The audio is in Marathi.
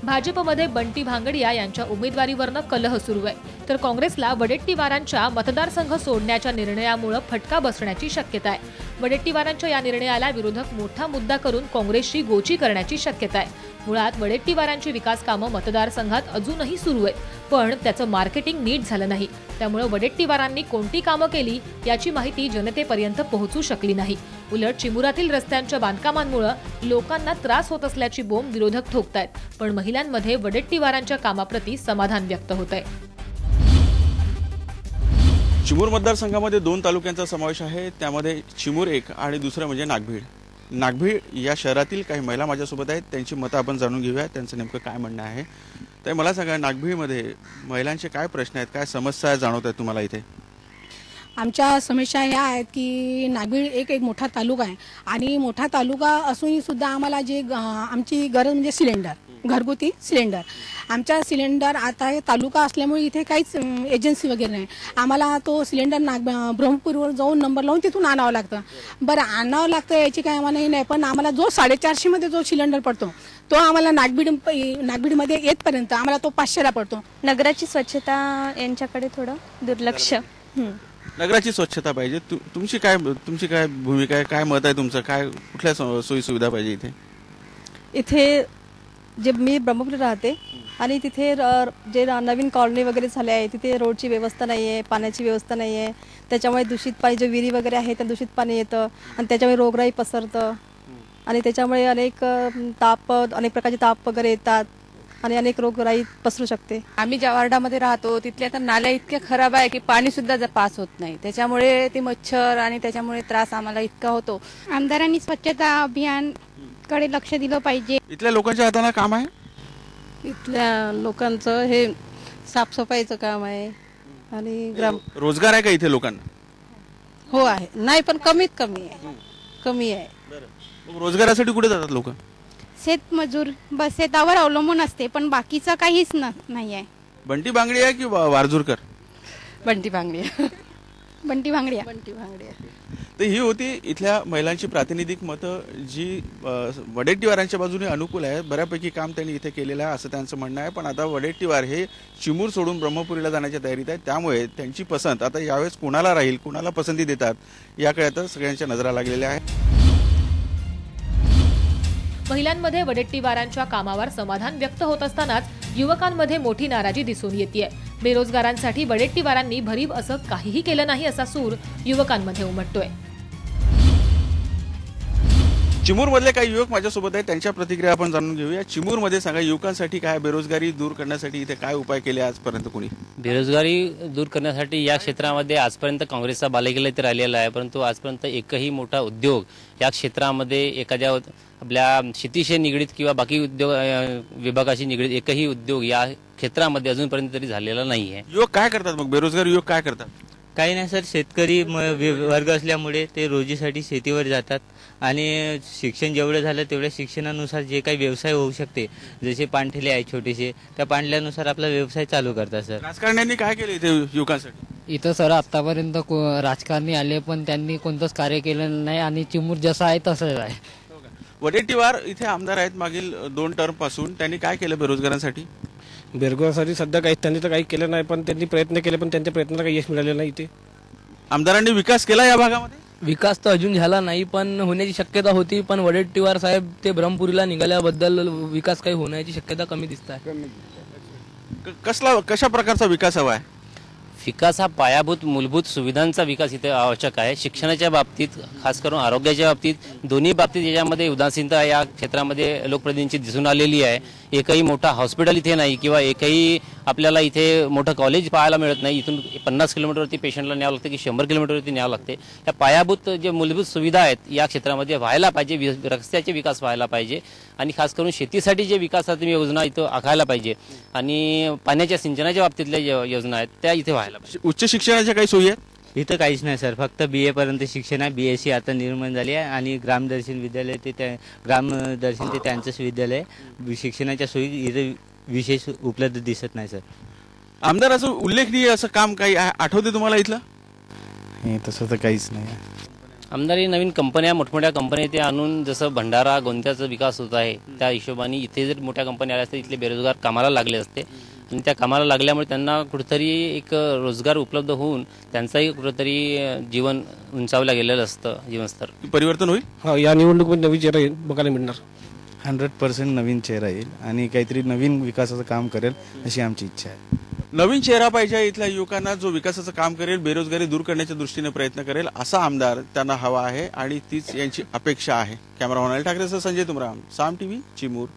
भाजपमध्ये बंटी भांगडिया यांच्या उमेदवारीवरनं कलह सुरू आहे, तर काँग्रेसला वडेट्टीवारांच्या मतदारसंघ सोडण्याच्या निर्णयामुळे फटका बसण्याची शक्यता आहे। वडेट्टीवारांच्या या निर्णयाला विरोधक मोठा मुद्दा करून काँग्रेसची गोची करण्याची शक्यता आहे। मुळात वडेट्टीवारांची विकास कामं मतदारसंघात अजूनही सुरू आहेत, पण त्याचं मार्केटिंग नीट झालं नाही। त्यामुळे वडेट्टीवारांनी कोणती कामं केली याची माहिती जनतेपर्यंत पोहोचू शकली नाही। उलट चिमुरातील रस्त्यांच्या बांधकामांमुळे लोकांना त्रास होत असल्याची बोंब विरोधक ठोकतायत, पण महिलांमध्ये वडेट्टीवारांच्या कामाप्रती समाधान व्यक्त होत आहे। चिमूर मतदारसंघामध्ये 2 तालुक्यांचा समावेश आहे, त्यामध्ये चिमूर एक आणि दुसरं म्हणजे नागभीड। नागभीड या शहरातील काही महिला माझ्यासोबत आहेत, त्यांची मतं आपण जाणून घेऊया, त्यांचं नेमकं काय म्हणणं आहे। तर मला सांगा, नागभीडमध्ये महिलांचे काय प्रश्न आहेत, काय समस्या जाणवत आहेत तुम्हाला इथे? आमच्या समस्या ह्या आहेत की नागभीड एक मोठा तालुका आहे आणि मोठा तालुका असूनही सुद्धा आम्हाला जे आमची गरज म्हणजे सिलेंडर, घरगुती सिलेंडर। आमचा सिलेंडर आता हे तालुका असल्यामुळे इथे काहीच एजन्सी वगैरे नाही। आम्हाला तो सिलेंडर ब्रह्मपुरीवर जाऊन नंबर लावून तिथून आणावं लागतं। बरं, आणावं लागतं याची काय आम्हाला नाही, पण आम्हाला जो 450 मध्ये जो सिलेंडर पडतो तो आम्हाला नागभीडमध्ये येतपर्यंत आम्हाला तो 500ला पडतो। नगराची स्वच्छता यांच्याकडे थोडं दुर्लक्ष। नगराची स्वच्छता पाहिजे। तुमची काय भूमिका आहे, काय मत आहे तुमचं? काय कुठल्या सोयी सुविधा पाहिजे इथे? इथे जे मी ब्रह्मपुरी राहते आणि तिथे जे नवीन कॉलनी वगैरे झाले आहे तिथे रोडची व्यवस्था नाही आहे, पाण्याची व्यवस्था नाही आहे। त्याच्यामुळे दूषित पाणी, जे विहिरी वगैरे आहे त्या दूषित पाणी येतं आणि त्याच्यामुळे रोगराई पसरतं आणि त्याच्यामुळे अनेक प्रकारचे ताप वगैरे येतात आणि अनेक रोगराई पसरू शकते। आम्ही ज्या वार्डामध्ये राहतो तिथल्या तर नाल्या इतक्या खराब आहे की पाणी सुद्धा पास होत नाही, त्याच्यामुळे ती मच्छर आणि त्याच्यामुळे त्रास आम्हाला इतका होतो। आमदारांनी स्वच्छता अभियान कडे लक्ष दिलं पाहिजे। इथल्या लोकांच्या हाताने काम आहे, इथल्या लोकांचं हे साफसफाईचं काम आहे आणि रोजगार आहे का इथे लोकांना? हो आहे, नाही पण कमीत कमी आहे। रोजगारासाठी कुठे जातात लोक? शेतमजूर, बस शेतावर अवलंबून असते, पण बाकीचं काहीच नाही आहे। बंटी भांगडिया की वारजूरकर? बंटी भांगडिया। तर ही होती इथल्या महिलांची प्रातिनिधिक मतं, जी वडेट्टीवारांच्या बाजूने अनुकूल आहे। बऱ्यापैकी काम त्यांनी इथे केलेलं आहे असं त्यांचं म्हणणं आहे। पण आता वडेट्टीवार हे चिमूर सोडून ब्रह्मपुरीला जाण्याच्या तयारीत आहे, त्यामुळे त्यांची पसंत आता यावेळेस कुणाला राहील, कुणाला पसंती देतात याकडे आता सगळ्यांच्या नजरा लागलेल्या आहेत। महिलांमध्ये वडेट्टीवारांच्या कामावर समाधान व्यक्त होत असतानाच युवकांमध्ये मोठी नाराजी दिसून येतेय। बेरोजगारांसाठी वडेट्टीवारांनी भरीव असं काहीही केलं नाही असा सूर युवकांमध्ये उमटतोय। चिमूरमधले काही युवक माझ्यासोबत आहेत, त्यांच्या प्रतिक्रिया आपण जाणून घेऊया। चिमूरमध्ये सांगा, युवकांसाठी काय, बेरोजगारी दूर करण्यासाठी इथे काय उपाय केले आजपर्यंत? कोणी बेरोजगारी दूर करण्यासाठी या क्षेत्रामध्ये आजपर्यंत काँग्रेसचा बालेकिल्ला इथे राहिलेला आहे, परंतु आजपर्यंत एकही मोठा उद्योग या क्षेत्रामध्ये एखाद्या आपल्या शेतीशी निगडीत किंवा बाकी उद्योग विभागाशी निगडीत एकही उद्योग या क्षेत्रामध्ये अजूनपर्यंत तरी झालेला नाही आहे। युवक काय करतात मग? बेरोजगार युवक काय करतात? काही नाही सर, शेतकरी वर्ग असल्यामुळे ते रोजीसाठी शेतीवर जातात आणि शिक्षण जेवढं झालं तेवढ्या शिक्षणानुसार जे काही व्यवसाय होऊ शकते, जसे पाणठेले आहे छोटेसे, त्या पाणठ्यानुसार आपला व्यवसाय चालू करतात। सर, राजकारण्यांनी काय केले इथे युवकांसाठी? इथं सर आतापर्यंत राजकारणी आले पण त्यांनी कोणतंच कार्य केलं नाही आणि चिमूर जसं आहे तसंच आहे। वडेट्टीवार इथे आमदार आहेत मागील 2 टर्म पासून, त्यांनी काय केलं बेरोजगारांसाठी? बेरोजगारांसाठी सध्या त्यांनी तर काही केलं नाही, पण त्यांनी प्रयत्न केले पण त्यांच्या प्रयत्नाला काही यश मिळालेलं नाही। इथे आमदारांनी विकास केला या भागामध्ये? विकास तर अजून झाला नाही, पण होण्याची शक्यता होती। पण वडेट्टीवार साहेब ते ब्रह्मपुरीला निघाल्याबद्दल विकास काही होण्याची शक्यता कमी दिसत आहे। कशा प्रकारचा विकास हवा आहे? विकास हा पायाभूत मूलभूत सुविधांचा विकास इथे आवश्यक आहे। शिक्षणाच्या बाबतीत, खास करून आरोग्याच्या बाबतीत, दोन्ही बाबतीत याच्यामध्ये उदासीनता या क्षेत्रामध्ये लोकप्रतिनिधींची दिसून आलेली आहे। एकही मोठा हॉस्पिटल इथे नाही किंवा एकही आपल्याला इथे मोठं कॉलेज पाहायला मिळत नाही। इथून 50 किलोमीटरवरती पेशंटला न्यावं लागतं की 100 किलोमीटरवरती न्यावं लागते। या पायाभूत जे मूलभूत सुविधा आहेत या क्षेत्रामध्ये व्हायला पाहिजे, रस्त्याचे विकास व्हायला पाहिजे आणि खास करून शेतीसाठी जे विकासाची योजना इथं आखायला पाहिजे आणि पाण्याच्या सिंचनाच्या बाबतीतल्या योजना आहेत त्या इथे व्हायला पाहिजे। उच्च शिक्षणाच्या काही सोयी आहेत? इथं काहीच नाही सर, फक्त BA पर्यंत शिक्षण आहे। BSc आता निर्माण झाली आहे आणि ग्रामदर्शन विद्यालय ग्रामदर्शन ते त्यांचंच विद्यालय। शिक्षणाच्या सोयी इथे विशेष उपलब्ध दिसत नाही सर। आमदाराचं उल्लेखनीय असं काम काही आठवते तुम्हाला इथलं? तसं तर काहीच नाही। आमदार नवीन कंपन्या, मोठमोठ्या कंपन्या इथे आणून जसं भंडारा गोंदियाचा विकास होत आहे त्या हिशोबाने इथे जर मोठ्या कंपन्या आल्या असते इथले बेरोजगार कामाला लागले असते आणि त्या कामाला लागल्यामुळे त्यांना कुठेतरी एक रोजगार उपलब्ध होऊन त्यांचाही कुठेतरी जीवन उंचावलं गेलेलं असतं, जीवनस्तर. परिवर्तन होईल. हा, या निवडणुकीत नवीन चेहरा बघायला मिळणार. 100% नवीन चेहरा येईल आणि काहीतरी नवीन विकासाचं काम करेल अशी आमची इच्छा आहे. नवीन चेहरा पाहिजे, इथल्या युवकांना जो विकासाचं काम करेल, बेरोजगारी दूर करण्याच्या दृष्टीने प्रयत्न करेल असा आमदार त्यांना हवा आहे आणि तीच यांची अपेक्षा आहे. कॅमेरामॅन अनिल ठाकरेसह संजय तुमराम, साम टीव्ही, चिमूर.